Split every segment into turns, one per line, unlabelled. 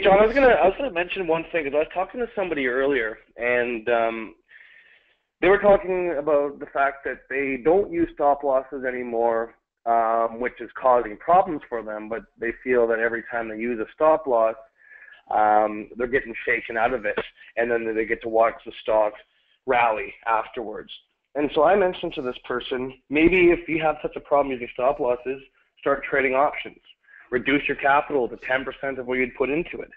John, I was gonna mention one thing because I was talking to somebody earlier, and they were talking about the fact that they don't use stop losses anymore, which is causing problems for them. But they feel that every time they use a stop loss, they're getting shaken out of it, and then they get to watch the stock rally afterwards. And so I mentioned to this person, maybe if you have such a problem using stop losses, start trading options. Reduce your capital to 10% of what you'd put into it.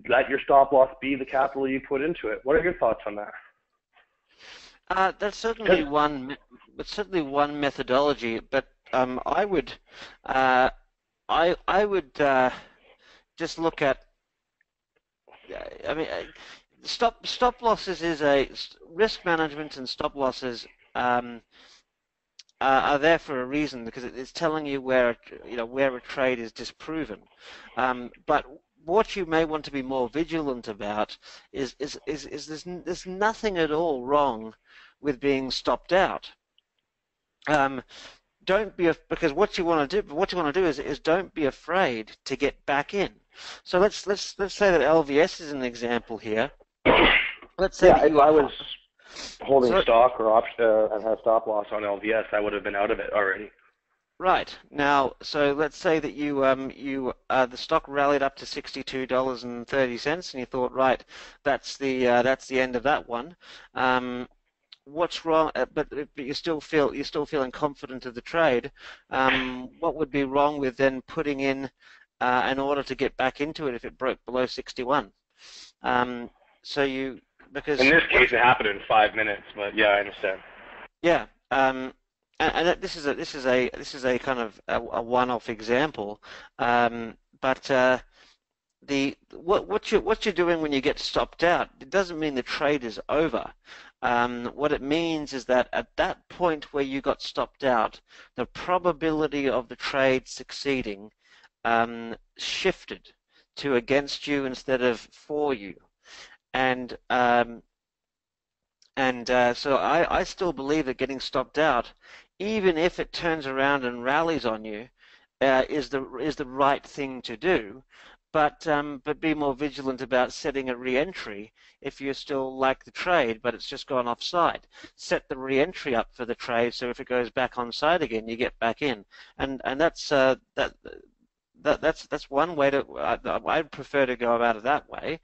Let your stop loss be the capital you put into it. What are your thoughts on that?
That's certainly one. It's certainly one methodology, but I would, I would just look at. I mean, stop losses is a risk management, and stop losses are there for a reason, because it's telling you where where a trade is disproven. But what you may want to be more vigilant about is there's nothing at all wrong with being stopped out. Don't be because what you want to do is don't be afraid to get back in. So let's say that LVS is an example here. Let's say that
if I was holding stock or option and had a stop loss on LVS, I would have been out of it already.
Right. Now, so let's say that the stock rallied up to $62.30, and you thought, right, that's the end of that one. What's wrong? But you're still feeling confident of the trade. What would be wrong with then putting in an order to get back into it if it broke below 61? Because
in this case it happened in 5 minutes, but yeah, I understand.
Yeah. And this is a kind of a one-off example, but what you're doing when you get stopped out, it doesn't mean the trade is over. What it means is that at that point where you got stopped out, the probability of the trade succeeding shifted to against you instead of for you, and so I still believe that getting stopped out, even if it turns around and rallies on you, is the right thing to do. But be more vigilant about setting a re-entry if you still like the trade, but it's just gone offside. Set the re-entry up for the trade, so if it goes back on side again, you get back in, and that's one way to. I'd prefer to go about it that way.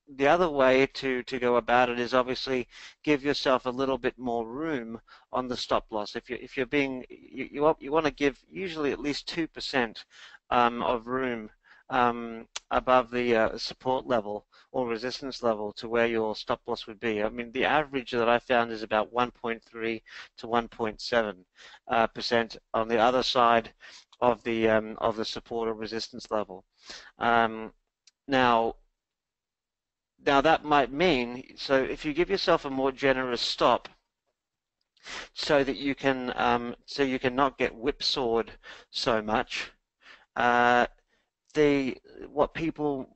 The other way to go about it is obviously give yourself a little bit more room on the stop loss. If you're being you want to give usually at least 2% of room above the support level or resistance level to where your stop loss would be. I mean, the average that I found is about 1.3 to 1.7% on the other side of the support or resistance level. Now that might mean, so if you give yourself a more generous stop, so that you can not get whipsawed so much. What people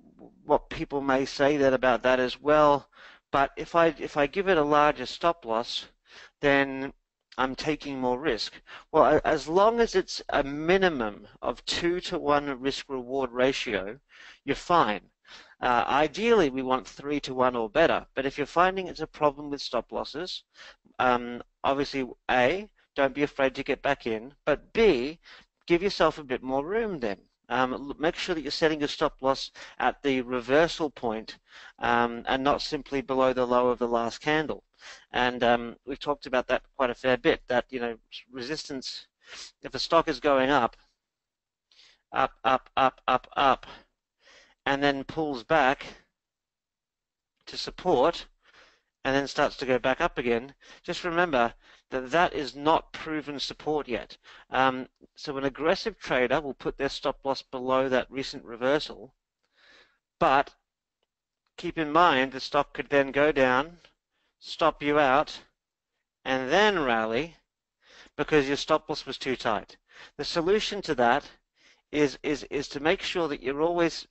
may say that about that as well, but if I give it a larger stop loss, then I'm taking more risk. Well, as long as it's a minimum of 2-to-1 risk-reward ratio, you're fine. Ideally, we want 3-to-1 or better, but if you're finding it's a problem with stop losses, obviously, A, don't be afraid to get back in, but B, give yourself a bit more room then. Make sure that you're setting your stop loss at the reversal point and not simply below the low of the last candle. And we've talked about that quite a fair bit, that, resistance, if a stock is going up, and then pulls back to support, and then starts to go back up again, just remember that that is not proven support yet. So an aggressive trader will put their stop loss below that recent reversal, but keep in mind the stock could then go down, stop you out, and then rally because your stop loss was too tight. The solution to that is to make sure that you're always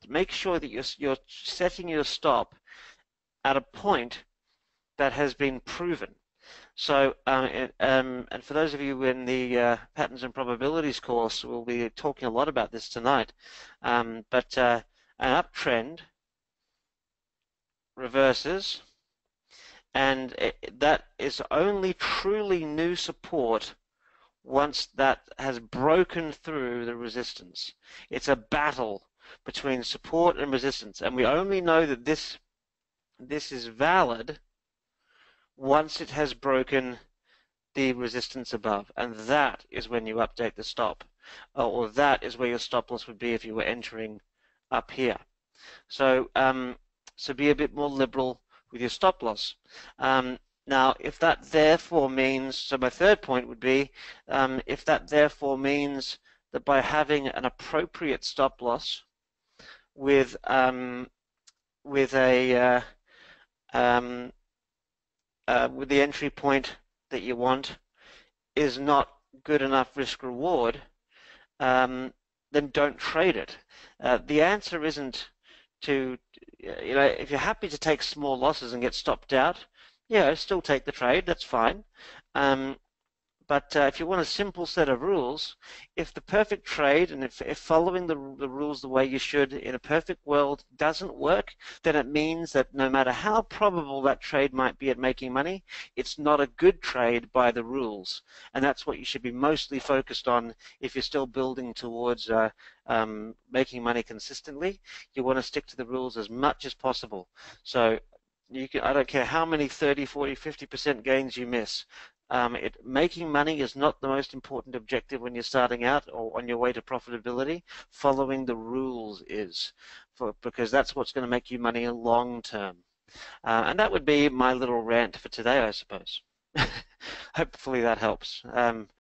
you're setting your stop at a point that has been proven. So, and for those of you in the patterns and probabilities course, we'll be talking a lot about this tonight. But an uptrend reverses, and that is only truly new support once that has broken through the resistance. It's a battle between support and resistance, and we only know that this is valid once it has broken the resistance above, and that is when you update the stop, or that is where your stop loss would be if you were entering up here. So, so be a bit more liberal with your stop loss. Now, if that therefore means, so my third point would be, if that therefore means that by having an appropriate stop loss with with a with the entry point that you want is not good enough risk reward, then don't trade it. The answer isn't to, if you're happy to take small losses and get stopped out, yeah, still take the trade, that's fine. But if you want a simple set of rules, if the perfect trade and if following the rules the way you should in a perfect world doesn't work, then it means that no matter how probable that trade might be at making money, it's not a good trade by the rules. And that's what you should be mostly focused on if you're still building towards making money consistently. You want to stick to the rules as much as possible. So I don't care how many 30, 40, 50% gains you miss. Making money is not the most important objective when you're starting out or on your way to profitability. Following the rules is, because that's what's going to make you money long term. And that would be my little rant for today, I suppose. Hopefully that helps.